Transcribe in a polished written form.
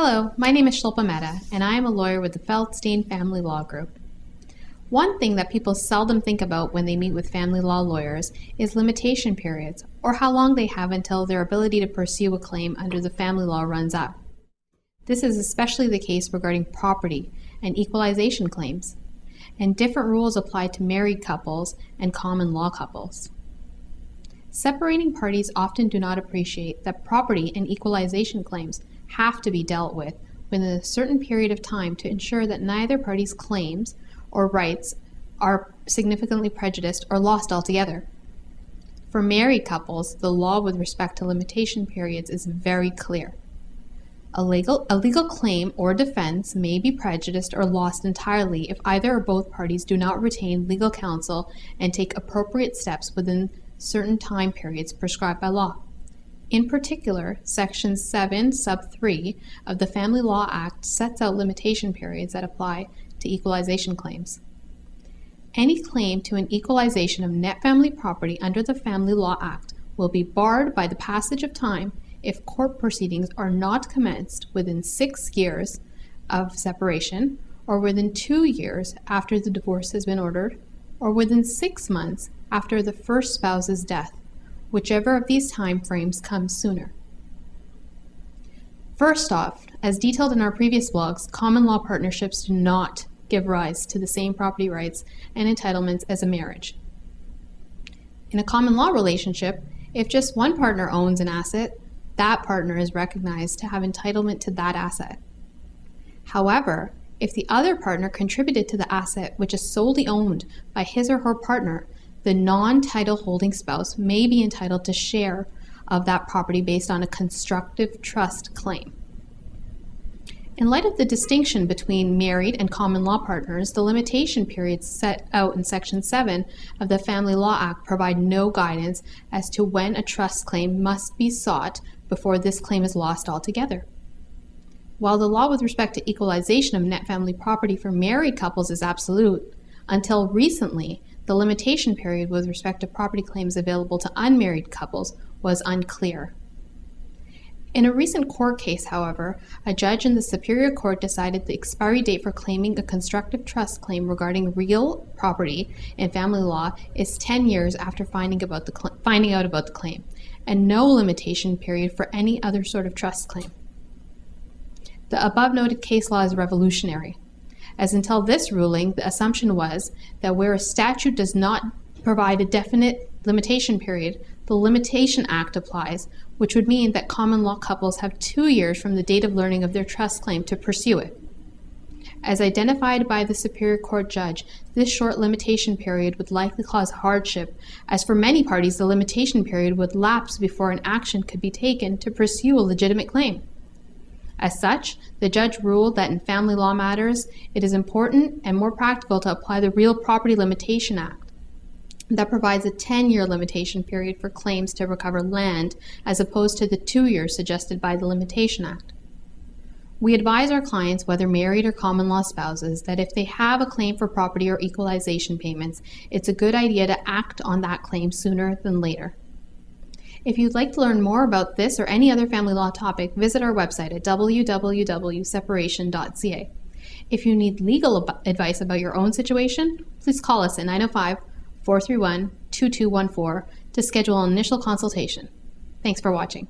Hello, my name is Shilpa Mehta, and I am a lawyer with the Feldstein Family Law Group. One thing that people seldom think about when they meet with family law lawyers is limitation periods, or how long they have until their ability to pursue a claim under the family law runs out. This is especially the case regarding property and equalization claims, and different rules apply to married couples and common law couples. Separating parties often do not appreciate that property and equalization claims have to be dealt with within a certain period of time to ensure that neither party's claims or rights are significantly prejudiced or lost altogether. For married couples, the law with respect to limitation periods is very clear. A legal claim or defense may be prejudiced or lost entirely if either or both parties do not retain legal counsel and take appropriate steps within certain time periods prescribed by law. In particular, Section 7, Sub 3 of the Family Law Act sets out limitation periods that apply to equalization claims. Any claim to an equalization of net family property under the Family Law Act will be barred by the passage of time if court proceedings are not commenced within 6 years of separation, or within 2 years after the divorce has been ordered, or within 6 months after the first spouse's death, whichever of these time frames comes sooner. First off, as detailed in our previous blogs, common law partnerships do not give rise to the same property rights and entitlements as a marriage. In a common law relationship, if just one partner owns an asset, that partner is recognized to have entitlement to that asset. However, if the other partner contributed to the asset which is solely owned by his or her partner, the non-title holding spouse may be entitled to share of that property based on a constructive trust claim. In light of the distinction between married and common law partners, the limitation periods set out in Section 7 of the Family Law Act provide no guidance as to when a trust claim must be sought before this claim is lost altogether. While the law with respect to equalization of net family property for married couples is absolute, until recently, the limitation period with respect to property claims available to unmarried couples was unclear. In a recent court case, however, a judge in the Superior Court decided the expiry date for claiming a constructive trust claim regarding real property in family law is 10 years after finding out about the claim, and no limitation period for any other sort of trust claim. The above-noted case law is revolutionary, as until this ruling, the assumption was that where a statute does not provide a definite limitation period, the Limitation Act applies, which would mean that common law couples have 2 years from the date of learning of their trust claim to pursue it. As identified by the Superior Court judge, this short limitation period would likely cause hardship, as for many parties the limitation period would lapse before an action could be taken to pursue a legitimate claim. As such, the judge ruled that in family law matters, it is important and more practical to apply the Real Property Limitation Act that provides a 10-year limitation period for claims to recover land as opposed to the 2 years suggested by the Limitation Act. We advise our clients, whether married or common law spouses, that if they have a claim for property or equalization payments, it's a good idea to act on that claim sooner than later. If you'd like to learn more about this or any other family law topic, visit our website at www.separation.ca. If you need legal advice about your own situation, please call us at 905-431-2214 to schedule an initial consultation. Thanks for watching.